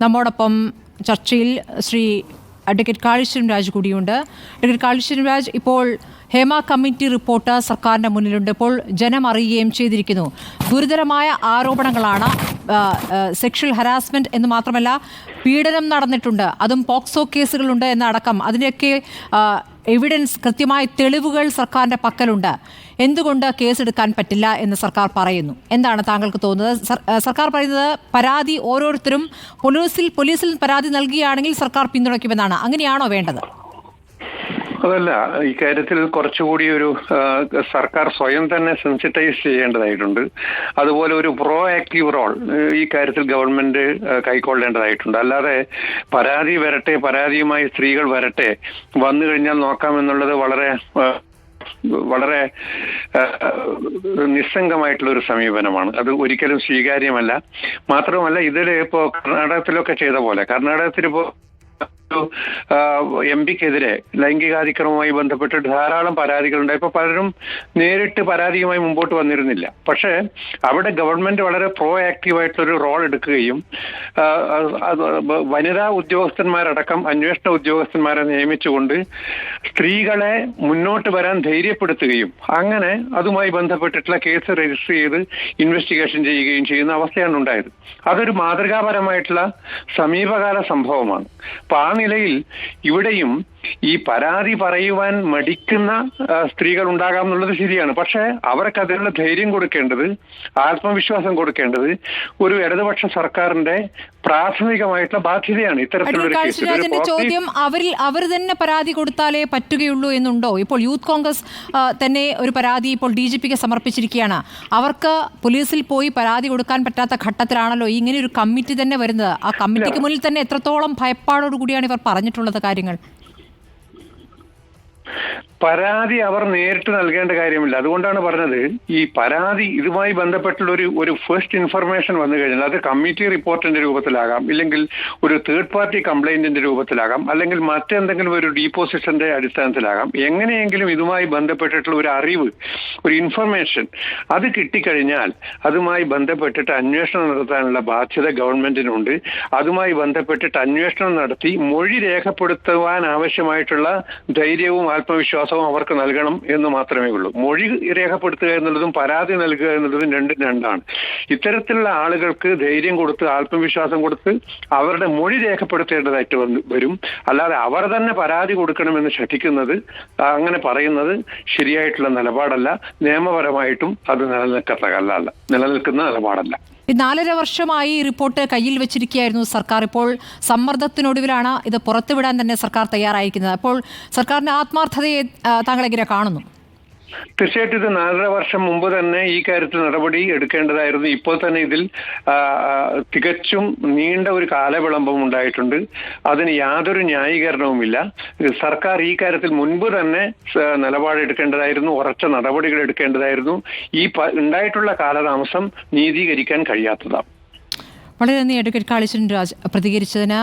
നമ്മോടൊപ്പം ചർച്ചയിൽ ശ്രീ അഡ്വക്കേറ്റ് കാളീശ്വരം രാജ് കൂടിയുണ്ട്. അഡ്വക്കേറ്റ് കാളീശ്വരം രാജ്, ഇപ്പോൾ ഹേമ കമ്മിറ്റി റിപ്പോർട്ട് സർക്കാരിൻ്റെ മുന്നിലുണ്ട്. ഇപ്പോൾ ജനം അറിയുകയും ചെയ്തിരിക്കുന്നു. ഗുരുതരമായ ആരോപണങ്ങളാണ്. സെക്ഷൽ ഹരാസ്മെന്റ് എന്ന് മാത്രമല്ല, പീഡനം നടന്നിട്ടുണ്ട്, അതും പോക്സോ കേസുകളുണ്ട് എന്നടക്കം അതിൻ്റെയൊക്കെ എവിഡൻസ്, കൃത്യമായ തെളിവുകൾ സർക്കാരിൻ്റെ പക്കലുണ്ട്. എന്തുകൊണ്ട് കേസെടുക്കാൻ പറ്റില്ല എന്ന് സർക്കാർ പറയുന്നു? എന്താണ് താങ്കൾക്ക് തോന്നുന്നത്? സർക്കാർ പറയുന്നത് പരാതി ഓരോരുത്തരും പോലീസിൽ പരാതി നൽകുകയാണെങ്കിൽ സർക്കാർ പിന്തുണയ്ക്കുമെന്നാണ്. അങ്ങനെയാണോ വേണ്ടത്? അതല്ല, ഇക്കാര്യത്തിൽ കുറച്ചുകൂടി ഒരു സർക്കാർ സ്വയം തന്നെ സെൻസിറ്റൈസ് ചെയ്യേണ്ടതായിട്ടുണ്ട്. അതുപോലെ ഒരു പ്രോ ആക്റ്റീവ് റോൾ ഈ കാര്യത്തിൽ ഗവൺമെന്റ് കൈക്കൊള്ളേണ്ടതായിട്ടുണ്ട്. അല്ലാതെ പരാതി വരട്ടെ, പരാതിയുമായി സ്ത്രീകൾ വരട്ടെ, വന്നു കഴിഞ്ഞാൽ നോക്കാമെന്നുള്ളത് വളരെ നിസ്സംഗമായിട്ടുള്ള ഒരു സമീപനമാണ്. അത് ഒരിക്കലും സ്വീകാര്യമല്ല. മാത്രമല്ല, ഇതിൽ ഇപ്പോൾ കർണാടകത്തിലൊക്കെ ചെയ്ത പോലെ, കർണാടകത്തിലിപ്പോൾ എംപിക്കെതിരെ ലൈംഗികാതിക്രമവുമായി ബന്ധപ്പെട്ട് ധാരാളം പരാതികളുണ്ട്. ഇപ്പൊ പലരും നേരിട്ട് പരാതിയുമായി മുമ്പോട്ട് വന്നിരുന്നില്ല. പക്ഷേ അവിടെ ഗവൺമെന്റ് വളരെ പ്രോ ആക്റ്റീവായിട്ടൊരു റോൾ എടുക്കുകയും വനിതാ ഉദ്യോഗസ്ഥന്മാരടക്കം അന്വേഷണ ഉദ്യോഗസ്ഥന്മാരെ നിയമിച്ചുകൊണ്ട് സ്ത്രീകളെ മുന്നോട്ട് വരാൻ ധൈര്യപ്പെടുത്തുകയും അങ്ങനെ അതുമായി ബന്ധപ്പെട്ടിട്ടുള്ള കേസ് രജിസ്റ്റർ ചെയ്ത് ഇൻവെസ്റ്റിഗേഷൻ ചെയ്യുകയും ചെയ്യുന്ന അവസ്ഥയാണ് ഉണ്ടായത്. അതൊരു മാതൃകാപരമായിട്ടുള്ള സമീപകാല സംഭവമാണ്. അപ്പൊ ആ നിലയിൽ ഇവിടെയും ഈ പരാതി പറയുവാൻ മടിക്കുന്ന സ്ത്രീകൾ ഉണ്ടാകാം എന്നുള്ളത് ശരിയാണ്. പക്ഷേ അവർക്ക് അതിനുള്ള ധൈര്യം കൊടുക്കേണ്ടത്, ആത്മവിശ്വാസം കൊടുക്കേണ്ടത് ഒരു ഇടതുപക്ഷ സർക്കാരിന്റെ പ്രാഥമികമായിട്ടുള്ള ബാധ്യതയാണ്. ഇത്തരത്തിലുള്ള ചോദ്യം, അവർ തന്നെ പരാതി കൊടുത്താലേ പറ്റുകയുള്ളൂ എന്നുണ്ടോ? ഇപ്പോൾ യൂത്ത് കോൺഗ്രസ് തന്നെ ഒരു പരാതി ഇപ്പോൾ DGPക്ക് സമർപ്പിച്ചിരിക്കുകയാണ്. അവർക്ക് പോലീസിൽ പോയി പരാതി കൊടുക്കാൻ പറ്റാത്ത ഘട്ടത്തിലാണല്ലോ ഇങ്ങനെ ഒരു കമ്മിറ്റി തന്നെ വരുന്നത്. ആ കമ്മിറ്റിക്ക് മുന്നിൽ തന്നെ എത്രത്തോളം ഭയപ്പാടോടുകൂടിയാണ് ഇവർ പറഞ്ഞിട്ടുള്ളത് കാര്യങ്ങൾ? പരാതി അവർ നേരിട്ട് നൽകേണ്ട കാര്യമില്ല. അതുകൊണ്ടാണ് പറഞ്ഞത്, ഈ പരാതി ഇതുമായി ബന്ധപ്പെട്ടുള്ള ഒരു ഫസ്റ്റ് ഇൻഫർമേഷൻ വന്നു കഴിഞ്ഞാൽ അത് കമ്മിറ്റി റിപ്പോർട്ടിന്റെ രൂപത്തിലാകാം, ഇല്ലെങ്കിൽ ഒരു തേർഡ് പാർട്ടി കംപ്ലൈന്റിന്റെ രൂപത്തിലാകാം, അല്ലെങ്കിൽ മറ്റെന്തെങ്കിലും ഒരു ഡീപ്പോസിഷന്റെ അടിസ്ഥാനത്തിലാകാം. എങ്ങനെയെങ്കിലും ഇതുമായി ബന്ധപ്പെട്ടിട്ടുള്ള ഒരു അറിവ്, ഒരു ഇൻഫർമേഷൻ അത് കിട്ടിക്കഴിഞ്ഞാൽ അതുമായി ബന്ധപ്പെട്ടിട്ട് അന്വേഷണം നടത്താനുള്ള ബാധ്യത ഗവൺമെന്റിനുണ്ട്. അതുമായി ബന്ധപ്പെട്ടിട്ട് അന്വേഷണം നടത്തി മൊഴി രേഖപ്പെടുത്തുവാൻ ആവശ്യമായിട്ടുള്ള ധൈര്യവും ആത്മവിശ്വാസവും അവർക്ക് നൽകണം എന്ന് മാത്രമേ ഉള്ളൂ. മൊഴി രേഖപ്പെടുത്തുക എന്നുള്ളതും പരാതി നൽകുക എന്നുള്ളതും രണ്ടാണ്. ഇത്തരത്തിലുള്ള ആളുകൾക്ക് ധൈര്യം കൊടുത്ത്, ആത്മവിശ്വാസം കൊടുത്ത് അവരുടെ മൊഴി രേഖപ്പെടുത്തേണ്ടതായിട്ട് വരും. അല്ലാതെ അവർ തന്നെ പരാതി കൊടുക്കണമെന്ന് ശഠിക്കുന്നത്, അങ്ങനെ പറയുന്നത് ശരിയായിട്ടുള്ള നിലപാടല്ല. നിയമപരമായിട്ടും അത് നിലനിൽക്കുന്ന നിലപാടല്ല. 4.5 വർഷമായി റിപ്പോർട്ട് കയ്യിൽ വെച്ചിരിക്കുകയായിരുന്നു സർക്കാർ. ഇപ്പോൾ സമ്മർദ്ദത്തിനൊടുവിലാണ് ഇത് പുറത്തുവിടാൻ തന്നെ സർക്കാർ തയ്യാറായിരിക്കുന്നത്. അപ്പോൾ സർക്കാരിന്റെ ആത്മാർത്ഥതയെ താങ്കൾ എങ്ങനെ കാണുന്നു? തീർച്ചയായിട്ടും ഇത് 4.5 വർഷം മുമ്പ് തന്നെ ഈ കാര്യത്തിൽ നടപടി എടുക്കേണ്ടതായിരുന്നു. ഇപ്പോൾ തന്നെ ഇതിൽ തികച്ചും നീണ്ട ഒരു കാലവിളംബം ഉണ്ടായിട്ടുണ്ട്. അതിന് യാതൊരു ന്യായീകരണവുമില്ല. സർക്കാർ ഈ കാര്യത്തിൽ മുൻപ് തന്നെ നിലപാടെടുക്കേണ്ടതായിരുന്നു, ഉറച്ച നടപടികൾ എടുക്കേണ്ടതായിരുന്നു. ഈ ഉണ്ടായിട്ടുള്ള കാലതാമസം നീതീകരിക്കാൻ കഴിയാത്തതാണ്. വളരെ നന്ദി അഡ്വക്കേറ്റ് കാളീശ്വരൻ രാജ് പ്രതികരിച്ചതിന്.